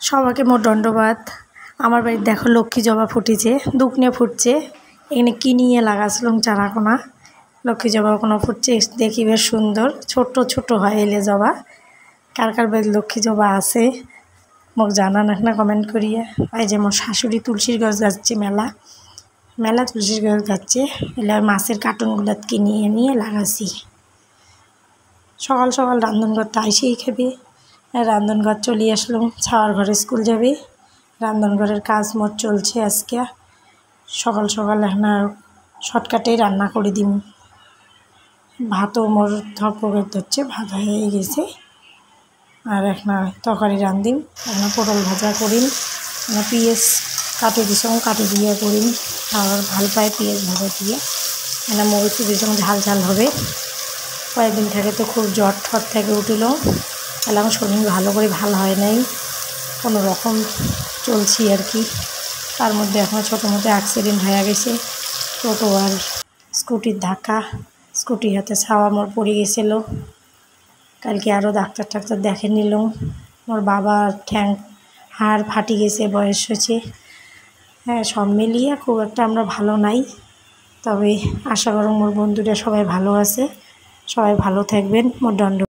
সবাইকে মোর দণ্ডবাদ। আমার বাড়িতে দেখো লক্ষ্মী জবা ফুটেছে, দুকনে ফুটছে। এখানে কিনিয়ে লাগাছিলাম চারাকোনা, লক্ষ্মী জবা কোনো ফুটছে, দেখি বেশ সুন্দর। ছোট ছোট হয় এলে জবা। কার কার বাড়িতে লক্ষ্মী জবা আছে মোক জানান না কমেন্ট করিয়ে। এই যে মোর শাশুড়ি তুলসীর গাছ গাচ্ছে, মেলা মেলা তুলসীর গাছ গাচ্ছে। এলে মাছের কার্টুনগুলো কিনিয়ে নিয়ে লাগাচ্ছি। সকাল সকাল রান্ধনঘর তো আইসেই খাবে। রান্ধনঘর চলে আসলাম, ছাওয়ার ঘরে স্কুল যাবে। রান্ধনঘরের কাজ মোট চলছে আজকে। সকাল সকাল এখন শর্টকাটেই রান্না করে দিম। ভাতও মোর ধপকে ধরছে, ভাত হয়ে গেছে। আর এখন তরকারি রান্ধিম, এখন পটল ভাজা করিম, পেঁয়াজ কাটি দিছাম, কাটি দিয়ে করিম। আর ভাল পায় পেঁয়াজ ভাজা দিয়ে। এখন মরিচ দিছাম, ঝাল ঝাল হবে। কয়েকদিন থেকে তো খুব জ্বর ঠর থেকে উঠিল, এলাম শরীর ভালো করে ভালো হয় নাই, কোনো রকম চলছি আর কি। তার মধ্যে এখন ছোটো মোটো অ্যাক্সিডেন্ট হয়ে গেছে। টোটো আর স্কুটির ধাক্কা, স্কুটির হাতে ছাওয়া মোর পড়ে গেছিল। কালকে আরও ডাক্তার টাক্তার দেখে নিলাম। মোর বাবার ঠ্যাং হাড় ফাটি গেছে, বয়স হয়েছে। হ্যাঁ, সব মিলিয়ে খুব একটা আমরা ভালো নাই। তবে আশা করো মোর বন্ধুরা সবাই ভালো আছে, সবাই ভালো থাকবেন। মোর দণ্ড।